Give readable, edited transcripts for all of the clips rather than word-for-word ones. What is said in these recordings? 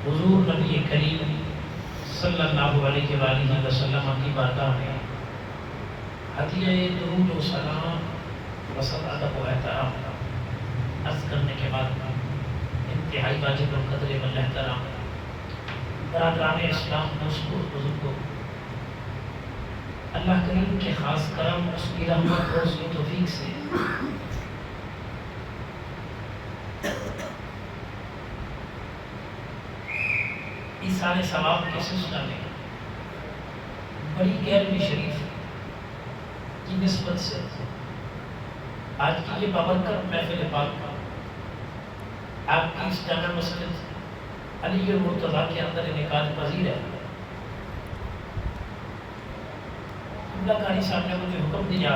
حضور نبی کریم صلی اللہ علیہ وآلہ وسلم کی بارگاہ میں ہدیہ درود و سلام وسط ادب و احترام عرض کرنے کے بعد انتہائی واجب القدر والاحترام برادران اسلام دوستوں بزرگوں، اللہ کریم کے خاص کرم، اس کی رحمت اور اس کی توفیق سے ایثار ثواب کے سلسلہ میں بڑی 11ویں شریف کی نسبت سے آج کی یہ بابرکت محفل پاک آپ کی اس جامع مسجد علی المرتضیٰ کے اندر انعقاد پذیر ہے۔ اللہ قاری صاحب نے مجھے حکم دیا،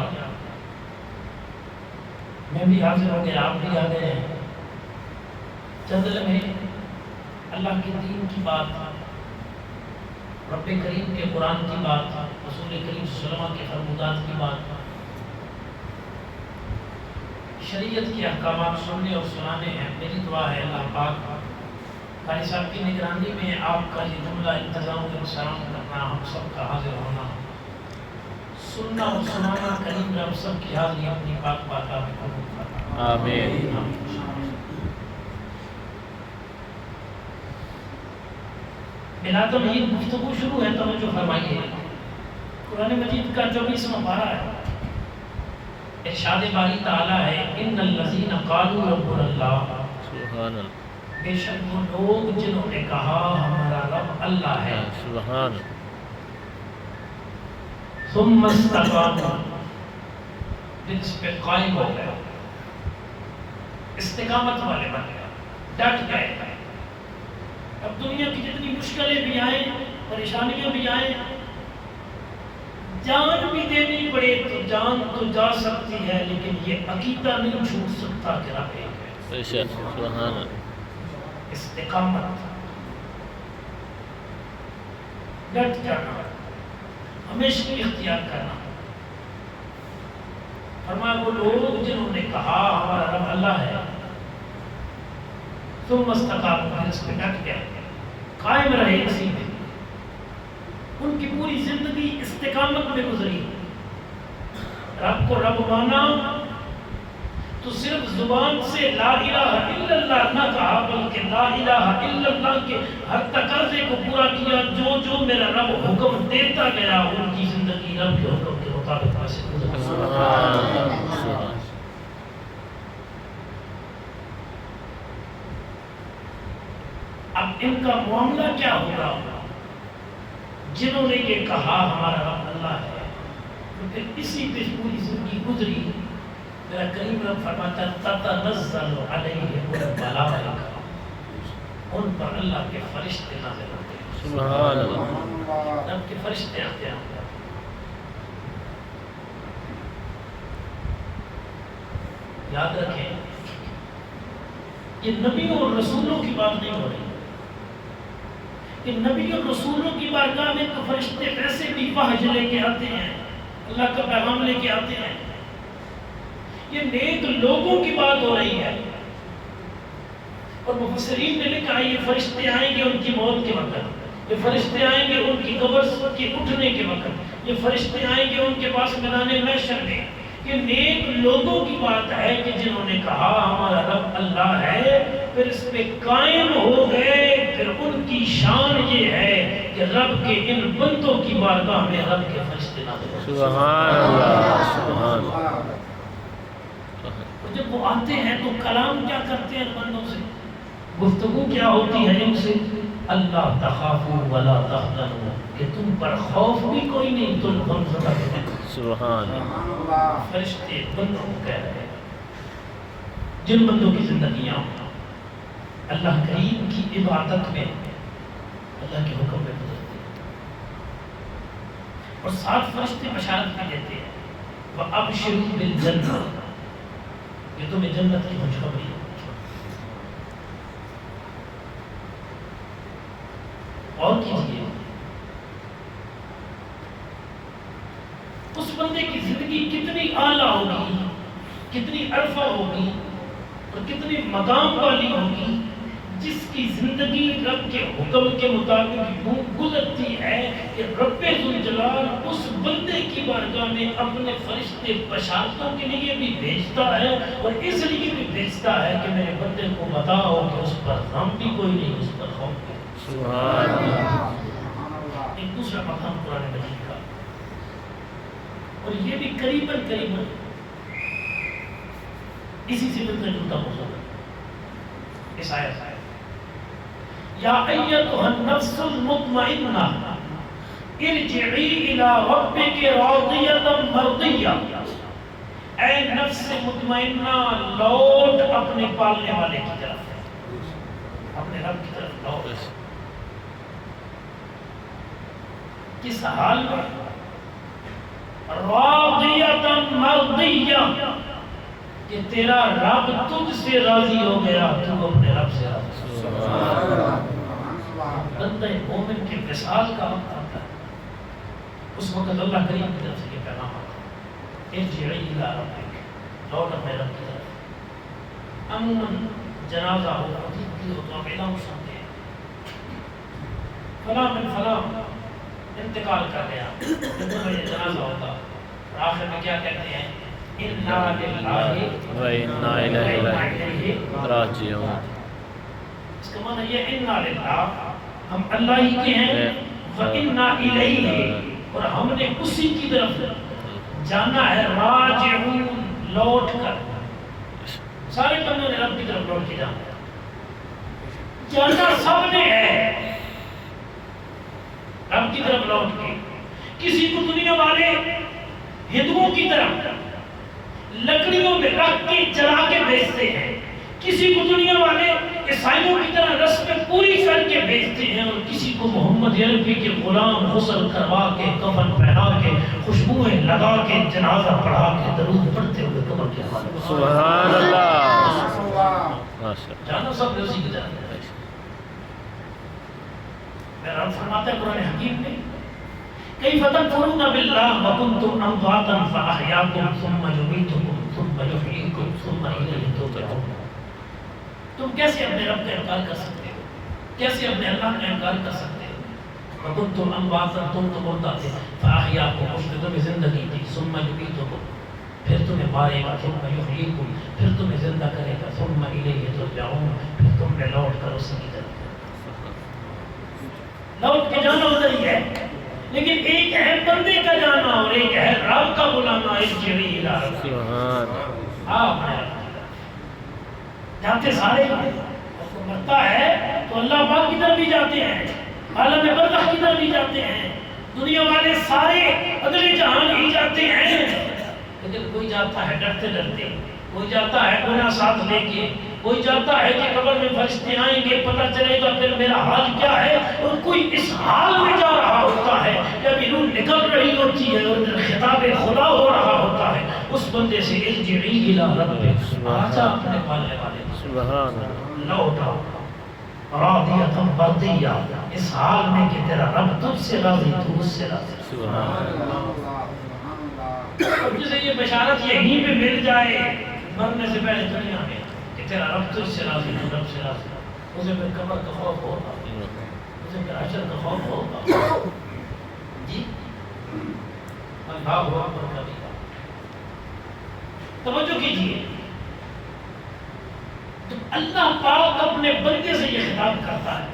میں بھی حاضر ہو گیا، آپ بھی آ گئے ہیں، چند لمحے اللہ کے دین کی بات، رب کریم کے قرآن کی بات، رسول کریم صلی اللہ علیہ وسلم کے فرمودات کی بات، شریعت کے احکامات سننے اور سنانے ہیں۔ میری دعا ہے اللہ پاک قاری صاحب کی نگرانی میں آپ کا یہ جملہ انتظام و انصرام کرنا، ہم سب کا حاضر ہونا، سننا اور سنانا، کریم رب سب کی حاضری اپنی پاک بارگاہ میں قبول کرنا، آمین۔ بلا تمہید گفتگو شروع ہے، توجہ فرمائیے۔ قرآن مجید کا 24واں پارہ ہے، ارشاد باری تعالیٰ ہے ان الذین قالوا ربنا اللہ، سبحان اللہ، بے شک وہ لوگ جنہوں نے کہا ہمارا رب اللہ ہے، سبحان اللہ، ثم استقاموا، دل اس پہ قائم ہو گئے، استقامت والے بن گئے، ڈٹ گئے۔ اب دنیا کی جتنی مشکلیں بھی آئیں، پریشانیاں بھی آئیں، جان بھی دینی پڑے تو جان تو جا سکتی ہے، لیکن یہ عقیدہ نہیں چھوٹ سکتا کہ رب ایک ہے۔ بے شک، سبحان اللہ، استقامت، ڈٹ جانا، ہمیشہ اختیار کرنا۔ فرمایا وہ لوگ جنہوں نے کہا ہمارا رب اللہ ہے، ثم استقاموا، پھر اس پہ ڈٹ گئے، قائم رہے اسی میں، ان کی پوری زندگی استقامت میں گزری۔ رب کو رب مانا تو صرف زبان سے لا الہ الا اللہ نہ کہا، بلکہ لا الہ الا اللہ کے ہر تقاضے کو پورا کیا، جو جو میرا رب حکم دیتا گیا ان کی زندگی رب کے حکم کے مطابق ویسے گزری۔ اب ان کا معاملہ کیا ہوگا؟ جنہوں نے یہ کہا ہمارا رب اللہ ہے، تو پھر اسی پہ پوری زندگی گزری۔ میرا کریم رب فرماتا ہے تتنزل علیہم الملائکہ، ان پر اللہ کے فرشتے نازل ہوتے ہیں، سبحان اللہ، رب کے فرشتے آتے ہیں۔ یاد رکھیں یہ نبیوں اور رسولوں کی بات نہیں ہو رہی، کہ نبی اور رسولوں کی بارگاہ میں تو فرشتے ویسے بھی وحی لے کے آتے ہیں، اللہ کا پیغام لے کے آتے ہیں۔ یہ نیک لوگوں کی بات ہو رہی ہے، اور مفسرین نے لکھا ہے یہ فرشتے آئیں گے ان کی موت کے وقت، یہ فرشتے آئیں گے ان کی قبر کے اٹھنے کے وقت، یہ فرشتے آئیں گے ان کے پاس میدان محشر میں۔ یہ نیک لوگوں کی بات ہے کہ جنہوں نے کہا ہمارا رب اللہ ہے، پھر اس پہ قائم ہو گئے، پھر ان کی شان یہ ہے کہ رب کے ان بندوں کی بارگاہ میں رب کے فرشتے نازل ہوتے ہیں۔ سبحان اللہ، سبحان اللہ، جب وہ آتے ہیں تو کلام کیا کرتے ہیں بندوں سے، گفتگو کیا ہوتی ہے ان سے؟ اللہ تخافوا ولا تحزنوا، کہ تم پر خوف بھی کوئی نہیں، تم غم زدہ نہیں۔ سبحان اللہ، فرشتے بندوں کو کہہ رہے ہیں، جن بندوں کی زندگیاں اللہ کریم کی عبادت میں، اللہ کے حکم میں گزرتی ہیں، اور ساتھ فرشتے بشارت بھی دیتے ہیں وَأَبْشِرُوا بِالْجَنَّةِ، یہ تمہیں جنت کی خوشخبری ہے۔ اور کیجئے اس بندے کی زندگی کتنی اعلیٰ ہوگی، کتنی عرفہ ہوگی اور کتنی مقام والی ہوگی، جس کی زندگی رب کے حکم کے مطابق یوں گزرتی ہے کہ رب ذوالجلال اس بندے کی بارگاہ میں اپنے فرشتے بشارتوں کے لیے بھی بھیجتا ہے اور اس لیے بھی بھیجتا ہے کہ میرے بندے کو بتاؤ کہ اس پر غم بھی کوئی نہیں، اس پر خوف بھی۔ سبحان اللہ۔ ایک دوسرا مقام قرآن مجید کا، اور یہ بھی قریباً اسی سے ملتا جلتا موضوع ہے اس آیت ہے، یا ایتھا النفس المطمئنہ ارجعی الی ربک راضیۃ مرضیہ، اے نفس مطمئنہ لوٹ اپنے پالنے والے کی طرف، اپنے رب کی طرف لوٹ۔ کس حال میں؟ راضیۃ مرضیہ، کہ تیرا رب تجھ سے راضی ہو گیا، تو اپنے رب سے راضی۔ بندہ مومن کے وصال کا وقت آتا ہے، اس وقت اللہ کریم کی طرف سے یہ پیغام آتا ہے، ارجعی الی ربک، لوٹ اپنے رب کی طرف۔ عموماً جنازہ ہو، عقیقتی ہو تو آپ اعلان سنتے ہیں، فلاں من فلاں انتقال کر گیا، یہ جنازہ ہوتا، اور آخر میں کیا کہتے ہیں؟ اِنَّا لِلَّهِ وَإِنَّا إِلَيْهِ راجعون۔ اس کا معنی یہ اِنَّا لِلَّهِ، ہم اللہ ہی کے ہیں، وَإِنَّا إِلَيْهِ، اور ہم نے اسی کی طرف جانا ہے، راجعون، لوٹ کر۔ سارے بندوں نے رب کی طرف لوٹ کے جانا ہے، جانا سب نے ہے رب کی طرف لوٹ کے۔ کسی کو دنیا والے ہندوؤں کی طرح لکڑیوں میں رکھ کے جلا کے بیچتے ہیں، کسی کو دنیا والے عیسائیوں کی طرح رسمیں پوری کر کے بیچتے ہیں، اور کسی کو محمد عربی کے غلام غسل کروا کے، کفن پہنا کے، خوشبوئیں لگا کے، جنازہ پڑھا کے، درود پڑھتے ہوئے قبر کے حوالے۔ سبحان اللہ، جانا سب نے اسی کی جانا ہے۔ میرا رب فرماتا ہے قرآن حکیم میں، کیف تکفرون باللہ وکنتم امواتا فاحیاکم ثم یمیتکم ثم یحییکم ثم الیہ ترجعون۔ تم کیسے اپنے رب کا انکار کر سکتے ہو؟ کیسے اپنے اللہ کا انکار کر سکتے ہو؟ وکنتم امواتا، تم تو مردہ تھے، فاحیاکم، اس نے تمہیں زندگی دی، ثم یمیتکم، پھر تمہیں مارے گا، ثم یحییکم، پھر تمہیں زندہ کرے گا، ثم الیہ ترجعون، پھر تم نے لوٹ کر اسی کی طرف لوٹ کے جانا ادھر ہی ہے۔ لیکن ایک ہے بندے کا جانا اور ایک ہے رب کا بلانا، ارجعی الی ربک، آپ اپنے رب کی طرف جاتے سارے ہیں۔ اور مرتا ہے تو اللہ پاک کی طرف بھی جاتے ہیں، عالم برزخ کی طرف بھی جاتے ہیں، دنیا والے سارے اگلے جہان ہی جاتے ہیں، لیکن کوئی جاتا ہے ڈرتے ڈرتے، کوئی جاتا ہے گناہ ساتھ لے کے، کوئی جاتا ہے کہ قبر میں فرشتے آئیں گے، پتہ چلے گا پھر میرا حال کیا ہے، اور کوئی اس حال میں جا رہا ہوتا ہے کہ ابھی روح نکل رہی ہوتی ہے اور خطاب خدا ہو رہا ہوتا ہے اس بندے سے، ارجعی الی ربک، آجا اپنے پالنے والے سبحان اللہ، لوٹ آؤ، راضیۃ مرضیہ، اس حال میں کہ تیرا رب تجھ سے راضی، تو اس سے راضی۔ سبحان اللہ، اب جسے یہ بشارت یہیں پہ مل جائے مرنے سے پہلے دنیا میں کہ تیرا رب تجھ سے راضی، تو رب سے راضی، اسے پھر قبر کا خوف ہوگا، اسے پھر حشر کا خوف ہوگا۔ جی اللہ اکبر کبیرہ، توجہ کیجیے، تو اللہ پاک اپنے بندے سے یہ خطاب کرتا ہے،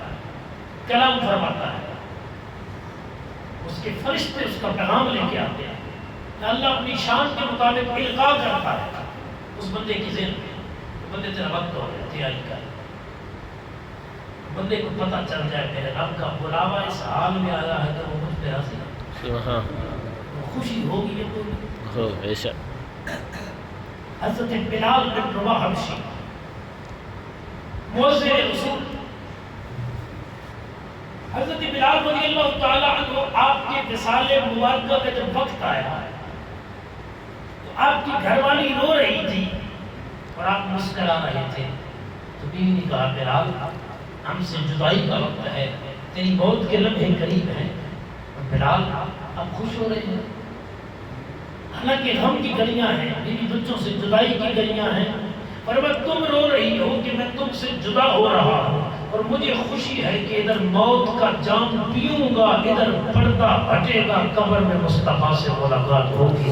کلام فرماتا ہے، اس کے فرشتے اس کا پیغام لے کے آتے ہیں، اللہ اپنی شان کے مطابق القاء کرتا ہے اس بندے کی ذہن میں، بندے تیرا وقت ہو گیا تیاری کر، بندے کو پتہ چل جائے میرے رب کا بلاوا اس حال میں آیا ہے کہ وہ مجھ پہ راضی ہے، خوشی ہوگی یا کوئی ہو بے شک۔ حضرت بلال بن رباح حبشی مؤذن رسول، حضرت بلال رضی اللہ تعالی عنہ آپ کے وصال مبارکہ کا جب وقت آیا تو آپ کی گھر والی رو رہی تھی اور آپ مسکرا رہے تھے، تو بیوی نے کہا بلال ہم سے جدائی کا وقت ہے، تیری موت کے لمحے قریب ہیں، اور بلال آپ خوش ہو رہے ہیں؟ حالانکہ غم کی گھڑیاں ہیں، بیوی بچوں سے جدائی کی گھڑیاں ہیں، اور وہ تم رو رہی ہو کہ میں تم سے جدا ہو رہا ہوں، اور مجھے خوشی ہے کہ ادھر موت کا جام پیوں گا، ادھر پردہ ہٹے گا، قبر میں مصطفیٰ سے ملاقات ہوگی۔